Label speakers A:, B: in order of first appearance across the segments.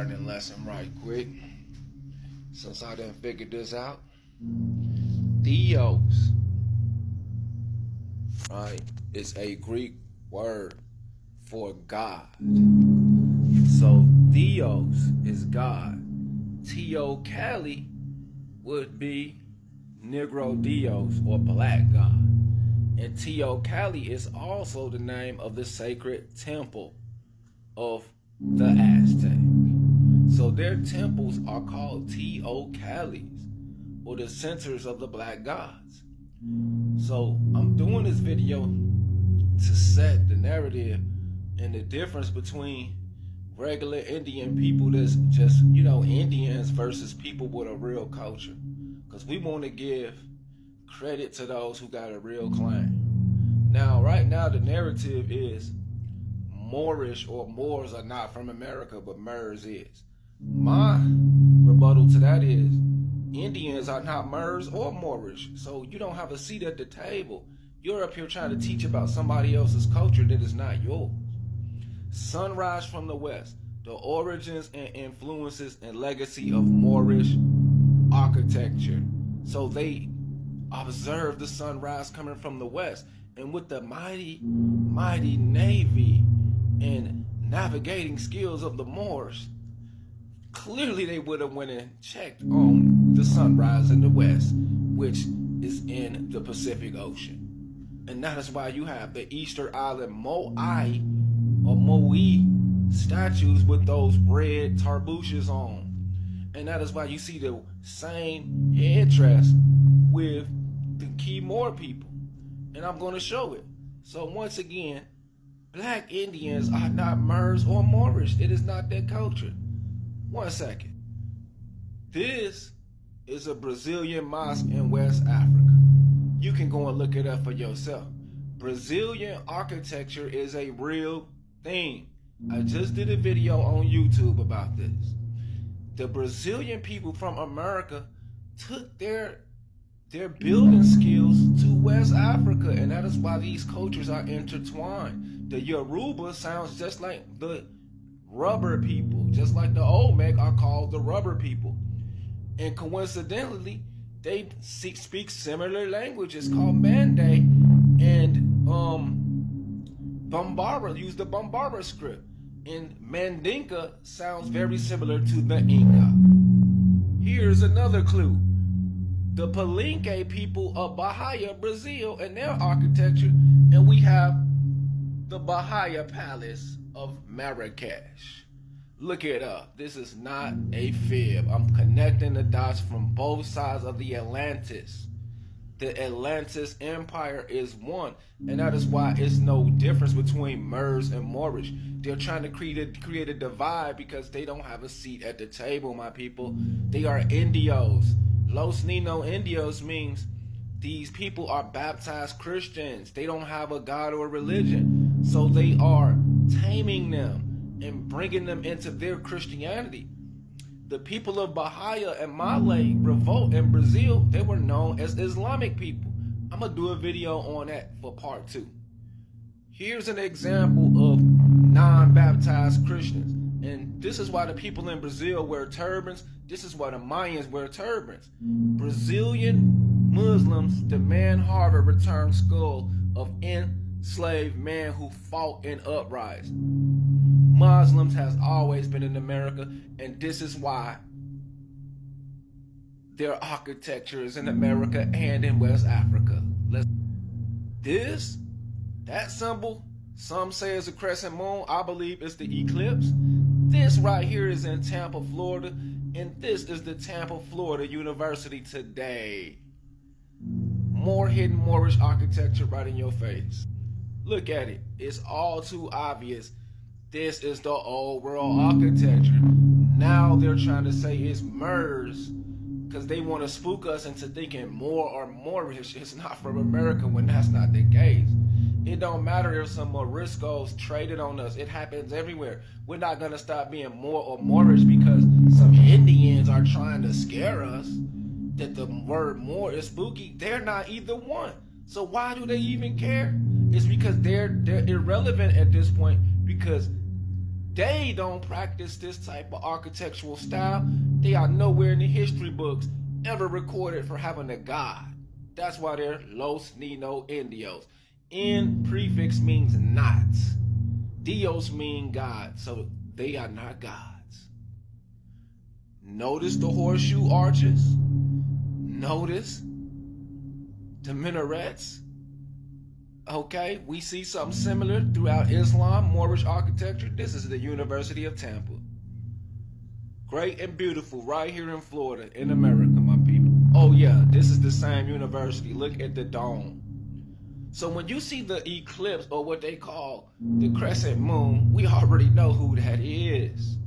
A: learning lesson right quick. Since I didn't figure this out. Theos, right, is a Greek word for God. So Theos is God. Teocalli would be Negro Dios or Black God. And Teocalli is also the name of the sacred temple of the Aztec. So their temples are called Teocallis, or the centers of the black gods. So I'm doing this video to set the narrative and the difference between regular Indian people that's just, Indians versus people with a real culture. Because we want to give credit to those who got a real claim. Now, right now, the narrative is Moorish or Moors are not from America, but Moors is. My rebuttal to that is Indians are not Moors or Moorish, so you don't have a seat at the table. You're up here trying to teach about somebody else's culture that is not yours. Sunrise from the West, the origins and influences and legacy of Moorish architecture. So they observed the sunrise coming from the West, and with the mighty navy and navigating skills of the Moors, clearly they would have went and checked on the sunrise in the West, which is in the Pacific Ocean. And that is why you have the Easter Island Moai or Moai statues with those red tarbooshes on. And that is why you see the same headdress with the key Moor people. And I'm going to show it. So once again, black Indians are not Moors or Moorish. It is not their culture. 1 second. This is a Brazilian mosque in West Africa. You can go and look it up for yourself. Brazilian architecture is a real thing. I just did a video on YouTube about this. The Brazilian people from America took their building skills to West Africa, and that is why these cultures are intertwined. The Yoruba sounds just like the rubber people, just like the Olmec are called the rubber people. And coincidentally, they speak similar languages called Mande and Bambara, use the Bambara script. And Mandinka sounds very similar to the Inca. Here's another clue. The Palenque people of Bahia, Brazil, and their architecture, and we have the Bahia Palace of Marrakesh. Look it up. This is not a fib. I'm connecting the dots from both sides of the Atlantis. The Atlantis Empire is one, and that is why it's no difference between Moors and Moorish. They're trying to create a divide because they don't have a seat at the table, my people. They are Indios. Los Nino Indios means these people are baptized Christians. They don't have a God or religion. So they are taming them and bringing them into their Christianity. The people of Bahia and Malay revolt in Brazil, they were known as Islamic people. I'm going to do a video on that for part 2. Here's an example of non-baptized Christians. And this is why the people in Brazil wear turbans. This is why the Mayans wear turbans. Brazilian Muslims demand Harvard return skull of enslaved man who fought in uprising. Muslims has always been in America, and this is why their architecture is in America and in West Africa. That symbol, some say is a crescent moon. I believe it's the eclipse. This right here is in Tampa, Florida, and this is the Tampa, Florida University today. More hidden Moorish architecture right in your face. Look at it. It's all too obvious. This is the old world architecture. Now they're trying to say it's Moors because they want to spook us into thinking Moor or Moorish is not from America when that's not the case. It don't matter if some Moriscos traded on us. It happens everywhere. We're not going to stop being Moor or Moorish because some Indians are trying to scare us that the word Moor is spooky. They're not either one. So why do they even care? It's because they're irrelevant at this point, because They don't practice this type of architectural style. They are nowhere in the history books ever recorded for having a god. That's why they're Los Nino Indios. In prefix means not. Dios mean God, so they are not gods. Notice the horseshoe arches. Notice the minarets. Okay, we see something similar throughout Islam, Moorish architecture. This is the University of Tampa. Great and beautiful right here in Florida, in America, my people. Oh yeah, this is the same university. Look at the dome. So when you see the eclipse, or what they call the crescent moon, we already know who that is.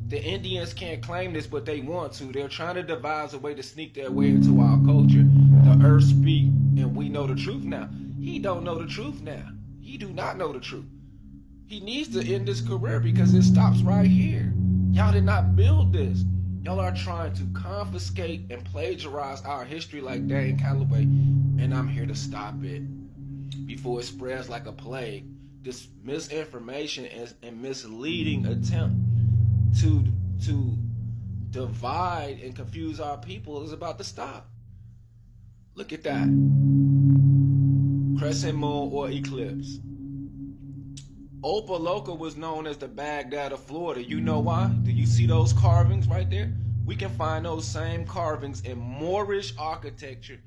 A: The Indians can't claim this, but they want to. They're trying to devise a way to sneak their way into our culture. The earth speak, and we know the truth now. He don't know the truth now. He do not know the truth. He needs to end his career because it stops right here. Y'all did not build this. Y'all are trying to confiscate and plagiarize our history like Dane Calloway, and I'm here to stop it before it spreads like a plague. This misinformation and misleading attempt to divide and confuse our people is about to stop. Look at that. Crescent moon or eclipse. Opaloka was known as the Baghdad of Florida. You know why? Do you see those carvings right there? We can find those same carvings in Moorish architecture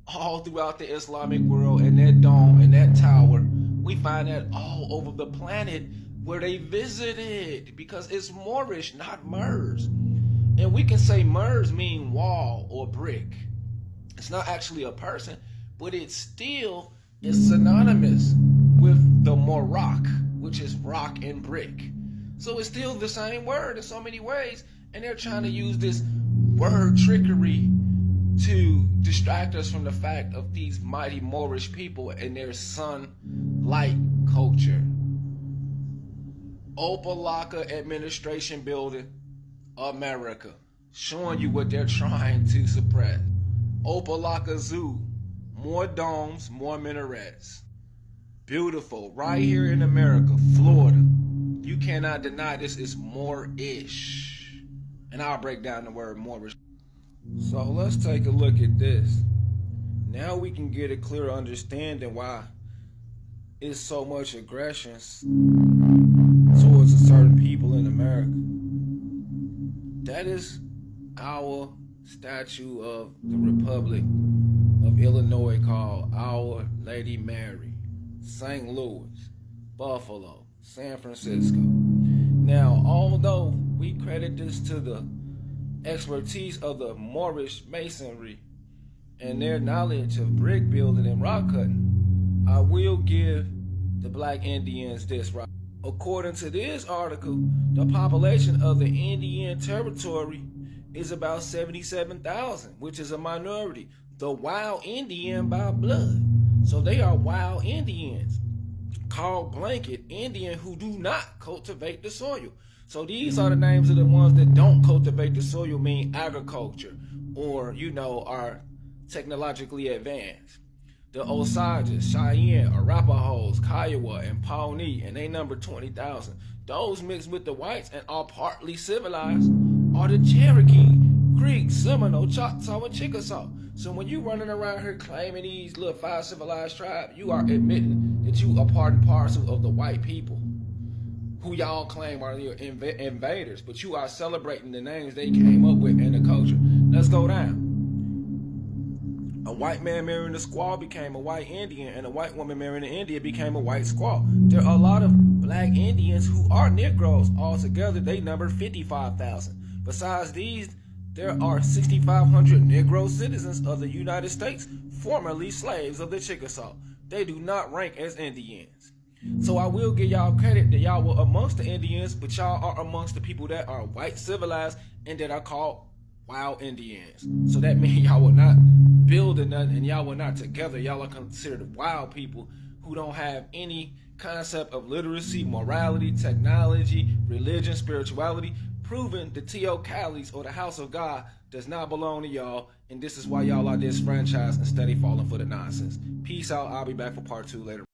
A: all throughout the Islamic world, and that dome and that tower. We find that all over the planet where they visited, because it's Moorish, not Mers. And we can say Mers mean wall or brick. It's not actually a person, but it still is synonymous with the Morak, which is rock and brick. So it's still the same word in so many ways, and they're trying to use this word trickery to distract us from the fact of these mighty Moorish people and their sun-light culture. Opalaka Administration Building, America, showing you what they're trying to suppress. Opalaka Zoo, more domes, more minarets. Beautiful, right here in America, Florida. You cannot deny this is Moorish. And I'll break down the word Moorish. So let's take a look at this. Now we can get a clear understanding why it's so much aggression towards a certain people in America. That is our statue of the Republic of Illinois called Our Lady Mary. St. Louis, Buffalo, San Francisco. Now, although we credit this to the expertise of the Moorish masonry and their knowledge of brick building and rock cutting, I will give the black Indians this right. According to this article, the population of the Indian territory is about 77,000, which is a minority. The wild Indian by blood. So they are wild Indians, called blanket Indian, who do not cultivate the soil. So these are the names of the ones that don't cultivate the soil, mean agriculture, or, are technologically advanced. The Osages, Cheyenne, Arapahoes, Kiowa, and Pawnee, and they number 20,000. Those mixed with the whites and are partly civilized are the Cherokee, Creek, Seminole, Choctaw, and Chickasaw. So when you running around here claiming these little 5 civilized tribes, you are admitting that you are part and parcel of the white people, who y'all claim are your invaders, but you are celebrating the names they came up with in the culture. Let's go down. A white man marrying a squaw became a white Indian, and a white woman marrying an Indian became a white squaw. There are a lot of black Indians who are Negroes. Altogether, they number 55,000. Besides these, there are 6,500 Negro citizens of the United States, formerly slaves of the Chickasaw. They do not rank as Indians. So I will give y'all credit that y'all were amongst the Indians, but y'all are amongst the people that are white civilized and that are called wild Indians. So that means y'all were not building nothing and y'all were not together. Y'all are considered wild people who don't have any concept of literacy, morality, technology, religion, spirituality, proving the T.O. Callies or the house of God does not belong to y'all, and this is why y'all are disfranchised and steady falling for the nonsense. Peace out. I'll be back for part 2 later.